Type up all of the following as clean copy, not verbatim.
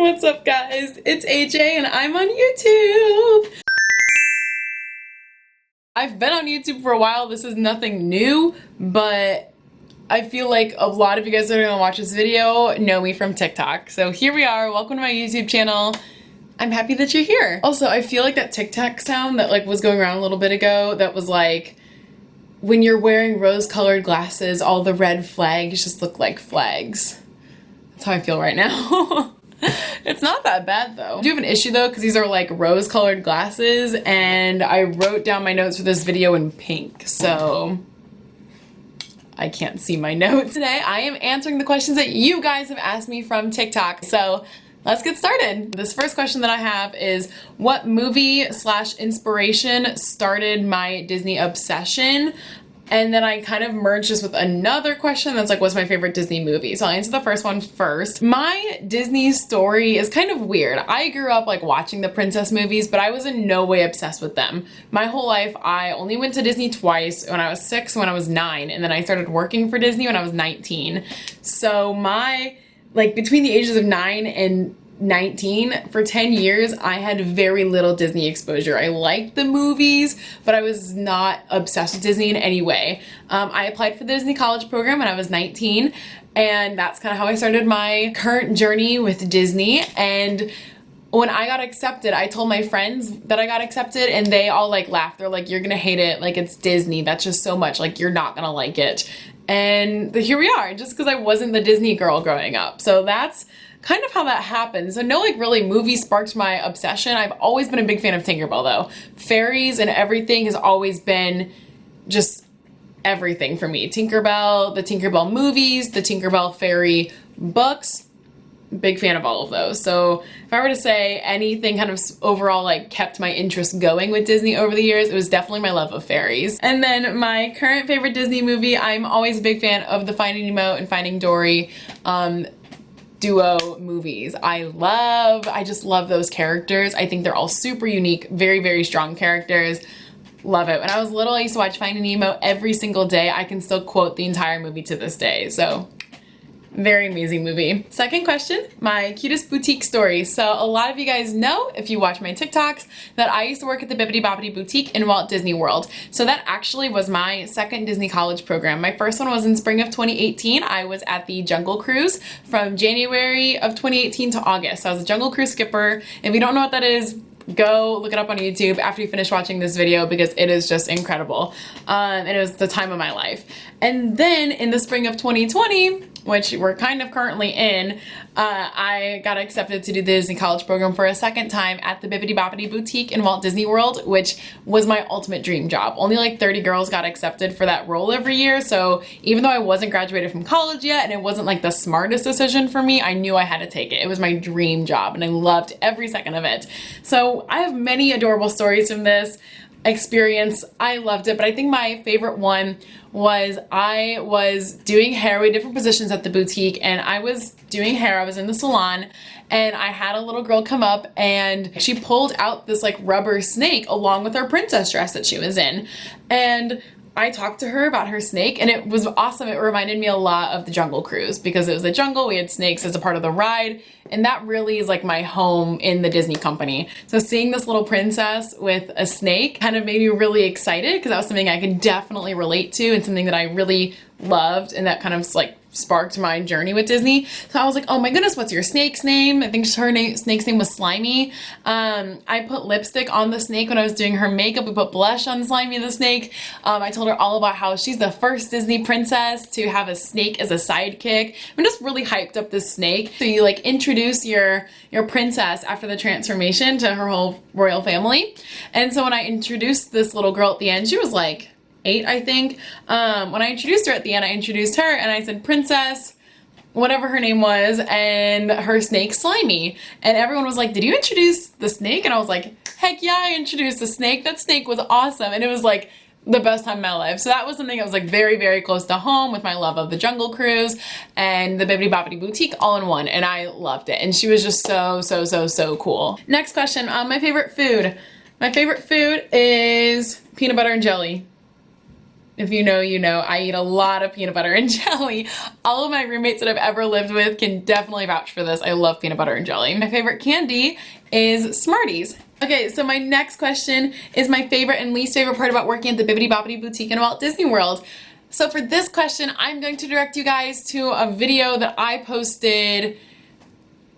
What's up, guys? It's AJ and I'm on YouTube. I've been on YouTube for a while. This is nothing new, but I feel like a lot of you guys that are gonna watch this video know me from TikTok. So here we are. Welcome to my YouTube channel. I'm happy that you're here. Also, I feel like that TikTok sound that was going around a little bit ago that was like, when you're wearing rose-colored glasses, all the red flags just look like flags. That's how I feel right now. It's not that bad though. I do have an issue though, because these are like rose-colored glasses, and I wrote down my notes for this video in pink, so I can't see my notes. Today, I am answering the questions that you guys have asked me from TikTok, so let's get started. This first question that I have is, what movie / inspiration started my Disney obsession? And then I kind of merged this with another question that's like, what's my favorite Disney movie? So I'll answer the first one first. My Disney story is kind of weird. I grew up like watching the princess movies, but I was in no way obsessed with them. My whole life, I only went to Disney twice, when I was 6 and when I was 9, and then I started working for Disney when I was 19. So between the ages of 9 and 19, for 10 years, I had very little Disney exposure. I liked the movies, but I was not obsessed with Disney in any way. I applied for the Disney College program when I was 19, and that's kind of how I started my current journey with Disney. And when I got accepted, I told my friends that I got accepted, and they all laughed. They're like, you're gonna hate it, it's Disney, that's just so much, you're not gonna like it. And here we are, just because I wasn't the Disney girl growing up. So that's kind of how that happened. So no really movie sparked my obsession. I've always been a big fan of Tinkerbell though. Fairies and everything has always been just everything for me. Tinkerbell, the Tinkerbell movies, the Tinkerbell fairy books, big fan of all of those. So if I were to say anything kind of overall kept my interest going with Disney over the years, it was definitely my love of fairies. And then my current favorite Disney movie, I'm always a big fan of the Finding Nemo and Finding Dory duo movies. I just love those characters. I think they're all super unique, very, very strong characters. Love it. When I was little, I used to watch Finding Nemo every single day. I can still quote the entire movie to this day. So very amazing movie. Second question, my cutest boutique story. So a lot of you guys know, if you watch my TikToks, that I used to work at the Bibbidi Bobbidi Boutique in Walt Disney World. So that actually was my second Disney college program. My first one was in spring of 2018. I was at the Jungle Cruise from January of 2018 to August. So I was a Jungle Cruise skipper. If you don't know what that is, go look it up on YouTube after you finish watching this video, because it is just incredible. And it was the time of my life. And then in the spring of 2020, which we're kind of currently in, I got accepted to do the Disney College program for a second time at the Bibbidi Bobbidi Boutique in Walt Disney World, which was my ultimate dream job. Only 30 girls got accepted for that role every year, so even though I wasn't graduated from college yet and it wasn't the smartest decision for me, I knew I had to take it. It was my dream job and I loved every second of it. So I have many adorable stories from this experience. I loved it, but I think my favorite one was I was doing hair. We had different positions at the boutique, and I was doing hair. I was in the salon, and I had a little girl come up, and she pulled out this rubber snake along with her princess dress that she was in. And I talked to her about her snake, and it was awesome. It reminded me a lot of the Jungle Cruise, because it was the jungle, we had snakes as a part of the ride, and that really is my home in the Disney company. So seeing this little princess with a snake kind of made me really excited, because that was something I could definitely relate to and something that I really loved, and that kind of sparked my journey with Disney. So I was like, oh my goodness, what's your snake's name? I think snake's name was Slimy. I put lipstick on the snake when I was doing her makeup. We put blush on Slimy the snake. I told her all about how she's the first Disney princess to have a snake as a sidekick. I'm just really hyped up this snake. So you introduce your princess after the transformation to her whole royal family. And so when I introduced this little girl at the end, she was 8, I think. When I introduced her at the end, I introduced her and I said, Princess, whatever her name was, and her snake Slimy. And everyone was like, did you introduce the snake? And I was like, heck yeah, I introduced the snake. That snake was awesome. And it was the best time of my life. So that was something that was very, very close to home, with my love of the Jungle Cruise and the Bibbidi Bobbidi Boutique all in one. And I loved it. And she was just so cool. Next question, my favorite food. My favorite food is peanut butter and jelly. If you know, you know, I eat a lot of peanut butter and jelly. All of my roommates that I've ever lived with can definitely vouch for this. I love peanut butter and jelly. My favorite candy is Smarties. Okay, so my next question is my favorite and least favorite part about working at the Bibbidi Bobbidi Boutique in Walt Disney World. So for this question, I'm going to direct you guys to a video that I posted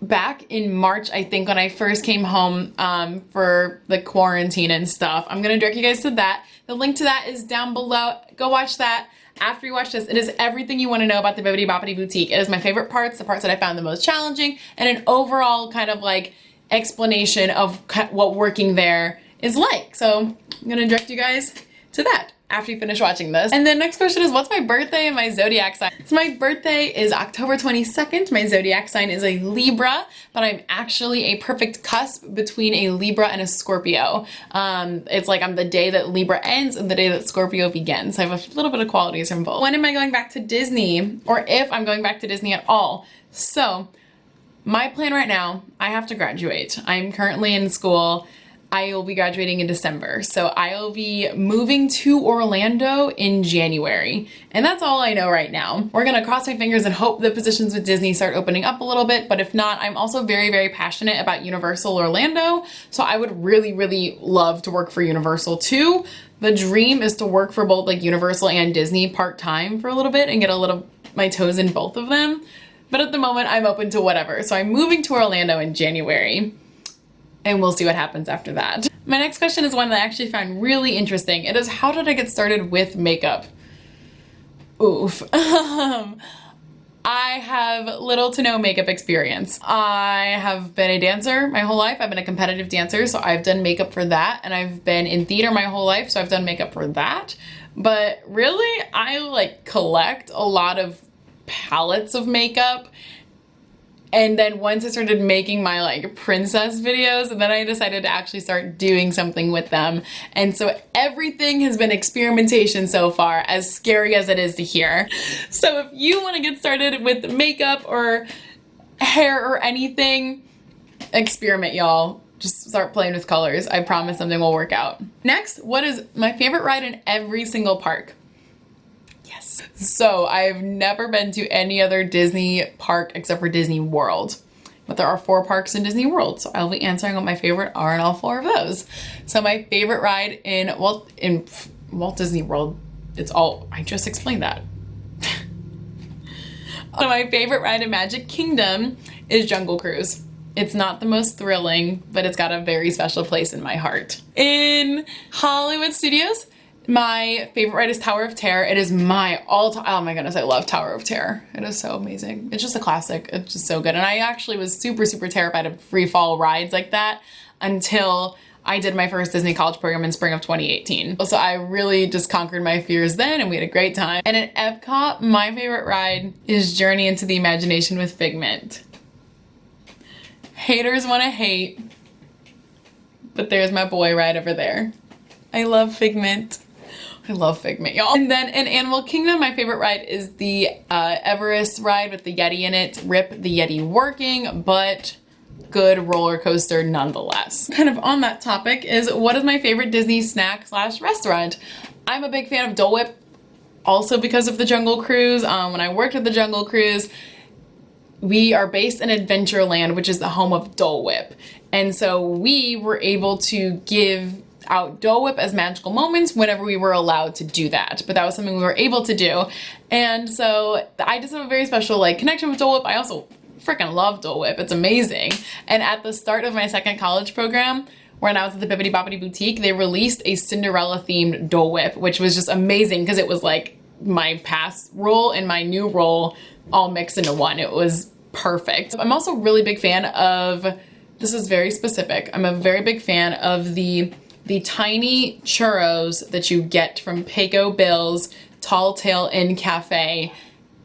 back in March, I think, when I first came home for the quarantine and stuff. I'm gonna direct you guys to that. The link to that is down below. Go watch that. After you watch this, it is everything you want to know about the Bibbidi Bobbidi Boutique. It is my favorite parts, the parts that I found the most challenging, and an overall kind of like explanation of what working there is like. So I'm gonna direct you guys to that after you finish watching this. And the next question is, what's my birthday and my zodiac sign? So my birthday is October 22nd. My zodiac sign is a Libra, but I'm actually a perfect cusp between a Libra and a Scorpio. It's like I'm the day that Libra ends and the day that Scorpio begins. I have a little bit of qualities from both. When am I going back to Disney? Or if I'm going back to Disney at all? So my plan right now, I have to graduate. I'm currently in school. I will be graduating in December, so I'll be moving to Orlando in January, and that's all I know right now. We're gonna cross my fingers and hope the positions with Disney start opening up a little bit, but if not, I'm also very, very passionate about Universal Orlando, so I would really, really love to work for Universal too. The dream is to work for both like Universal and Disney part-time for a little bit and get my toes in both of them, but at the moment I'm open to whatever. So I'm moving to Orlando in January, and we'll see what happens after that. My next question is one that I actually found really interesting. It is, how did I get started with makeup? Oof. I have little to no makeup experience. I have been a dancer my whole life. I've been a competitive dancer, so I've done makeup for that. And I've been in theater my whole life, so I've done makeup for that. But really, I like collect a lot of palettes of makeup. And then once I started making my like princess videos, and then I decided to actually start doing something with them. And so everything has been experimentation so far, as scary as it is to hear. So if you want to get started with makeup or hair or anything, experiment, y'all. Just start playing with colors. I promise something will work out. Next, what is my favorite ride in every single park? Yes. So I've never been to any other Disney park except for Disney World. But there are 4 parks in Disney World, so I'll be answering what my favorite are in all 4 of those. So my favorite ride in Walt Disney World, I just explained that. My favorite ride in Magic Kingdom is Jungle Cruise. It's not the most thrilling, but it's got a very special place in my heart. In Hollywood Studios, my favorite ride is Tower of Terror. It is my all-time, oh my goodness, I love Tower of Terror. It is so amazing. It's just a classic. It's just so good. And I actually was super, super terrified of free fall rides like that until I did my first Disney College program in spring of 2018. So I really just conquered my fears then, and we had a great time. And at Epcot, my favorite ride is Journey into the Imagination with Figment. Haters want to hate, but there's my boy right over there. I love Figment. I love Figment, y'all. And then in Animal Kingdom, my favorite ride is the Everest ride with the Yeti in it. Rip the Yeti working, but good roller coaster nonetheless. Kind of on that topic is, what is my favorite Disney snack / restaurant? I'm a big fan of Dole Whip, also because of the Jungle Cruise. When I worked at the Jungle Cruise, we are based in Adventureland, which is the home of Dole Whip. And so we were able to give out Dole Whip as magical moments whenever we were allowed to do that. But that was something we were able to do. And so I just have a very special like connection with Dole Whip. I also freaking love Dole Whip. It's amazing. And at the start of my second college program, when I was at the Bibbidi Bobbidi Boutique, they released a Cinderella themed Dole Whip, which was just amazing because it was like my past role and my new role all mixed into one. It was perfect. I'm also a really big fan of, this is very specific, I'm a very big fan of the tiny churros that you get from Pecco Bill's Tall Tale Inn Cafe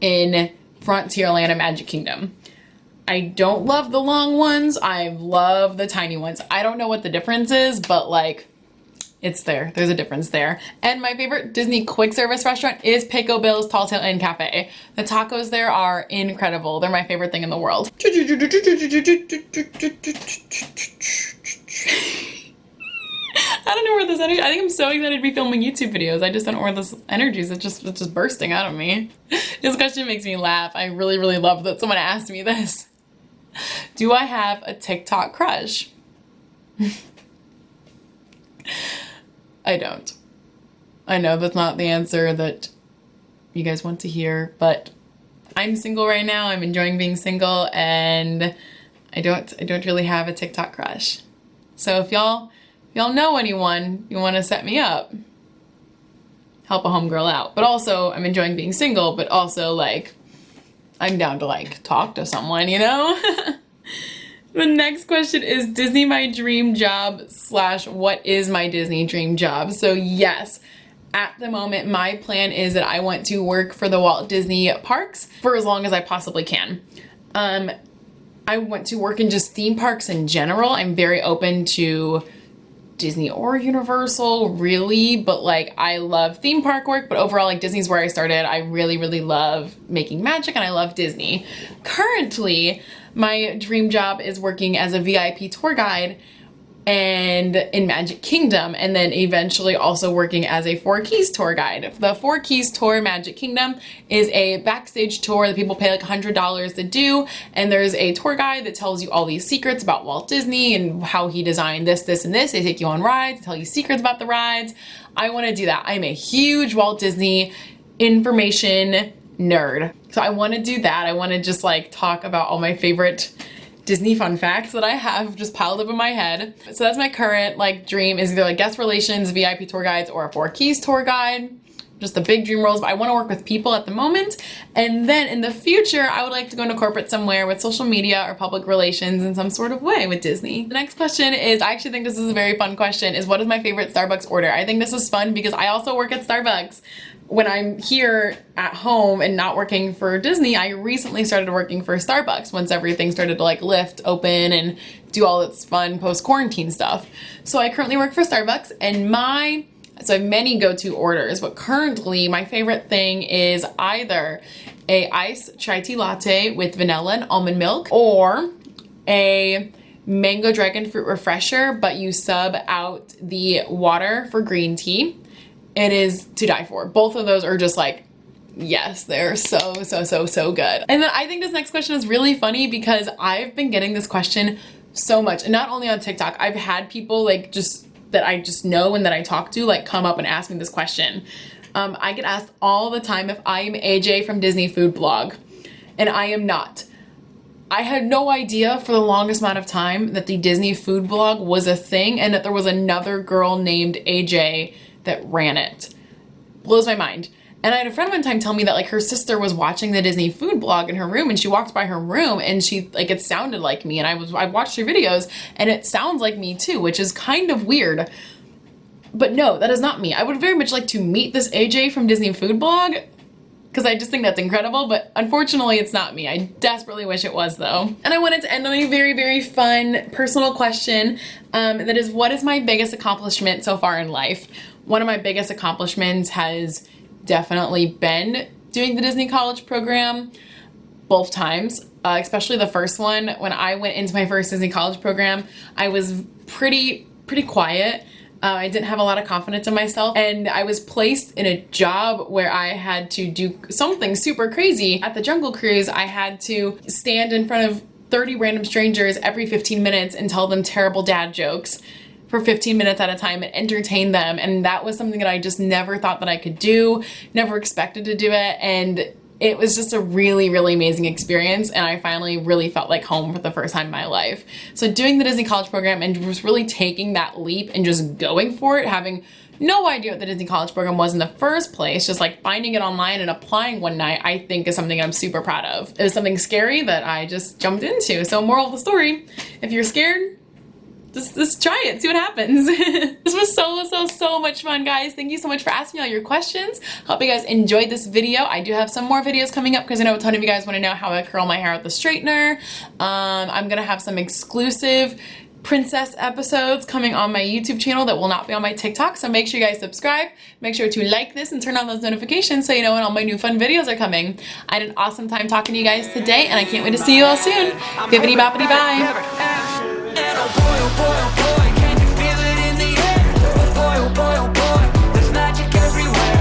in Frontierland and Magic Kingdom. I don't love the long ones. I love the tiny ones. I don't know what the difference is, but like, it's there. There's a difference there. And my favorite Disney quick service restaurant is Pecco Bill's Tall Tale Inn Cafe. The tacos there are incredible. They're my favorite thing in the world. I don't know where this energy, I think I'm so excited to be filming YouTube videos. I just don't know where this energy is. It's just bursting out of me. This question makes me laugh. I really, really love that someone asked me this. Do I have a TikTok crush? I don't. I know that's not the answer that you guys want to hear, but I'm single right now. I'm enjoying being single, and I don't really have a TikTok crush. So if y'all know anyone, you want to set me up, help a homegirl out. But also, I'm enjoying being single, but also, like, I'm down to, like, talk to someone, you know? The next question is Disney my dream job / what is my Disney dream job? So yes, at the moment, my plan is that I want to work for the Walt Disney parks for as long as I possibly can. I want to work in just theme parks in general. I'm very open to Disney or Universal, really, but like I love theme park work, but overall, like, Disney's where I started. I really, really love making magic, and I love Disney. Currently, my dream job is working as a VIP tour guide and in Magic Kingdom, and then eventually also working as a Four Keys tour guide. The Four Keys tour Magic Kingdom is a backstage tour that people pay like $100 to do, and there's a tour guide that tells you all these secrets about Walt Disney and how he designed this, this, and this. They take you on rides, tell you secrets about the rides. I want to do that. I'm a huge Walt Disney information nerd, so I want to do that. I want to just like talk about all my favorite Disney fun facts that I have just piled up in my head. So that's my current like dream, is either like guest relations, VIP tour guides, or a Four Keys tour guide. Just the big dream roles, but I want to work with people at the moment. And then in the future, I would like to go into corporate somewhere with social media or public relations in some sort of way with Disney. The next question is, I actually think this is a very fun question, is what is my favorite Starbucks order? I think this is fun because I also work at Starbucks. When I'm here at home and not working for Disney, I recently started working for Starbucks once everything started to like lift open and do all its fun post-quarantine stuff. So I currently work for Starbucks, and so I have many go-to orders, but currently my favorite thing is either a iced chai tea latte with vanilla and almond milk, or a mango dragon fruit refresher, but you sub out the water for green tea. It is to die for. Both of those are just like, yes, they're so good. And then I think this next question is really funny because I've been getting this question so much, and not only on TikTok. I've had people like just that I just know and that I talk to like come up and ask me this question. I get asked all the time if I am AJ from Disney Food Blog, and I am not. I had no idea for the longest amount of time that the Disney Food Blog was a thing and that there was another girl named AJ that ran it. Blows my mind. And I had a friend one time tell me that like her sister was watching the Disney Food Blog in her room, and she walked by her room and she like, it sounded like me, and I watched her videos and it sounds like me too, which is kind of weird. But no, that is not me. I would very much like to meet this AJ from Disney Food Blog because I just think that's incredible, but unfortunately it's not me. I desperately wish it was though. And I wanted to end on a very, very fun personal question that is, what is my biggest accomplishment so far in life? One of my biggest accomplishments has definitely been doing the Disney College program both times, especially the first one. When I went into my first Disney College program, I was pretty quiet. I didn't have a lot of confidence in myself, and I was placed in a job where I had to do something super crazy. At the Jungle Cruise, I had to stand in front of 30 random strangers every 15 minutes and tell them terrible dad jokes for 15 minutes at a time and entertain them. And that was something that I just never thought that I could do, never expected to do it. And it was just a really, really amazing experience. And I finally really felt like home for the first time in my life. So doing the Disney College program and just really taking that leap and just going for it, having no idea what the Disney College program was in the first place, just like finding it online and applying one night, I think is something I'm super proud of. It was something scary that I just jumped into. So moral of the story, if you're scared, just try it, see what happens. This was so much fun, guys. Thank you so much for asking me all your questions. Hope you guys enjoyed this video. I do have some more videos coming up because I know a ton of you guys want to know how I curl my hair with the straightener. I'm gonna have some exclusive princess episodes coming on my YouTube channel that will not be on my TikTok, so make sure you guys subscribe. Make sure to like this and turn on those notifications so you know when all my new fun videos are coming. I had an awesome time talking to you guys today, and I can't wait to see you all soon. Bibbidi boppity bye.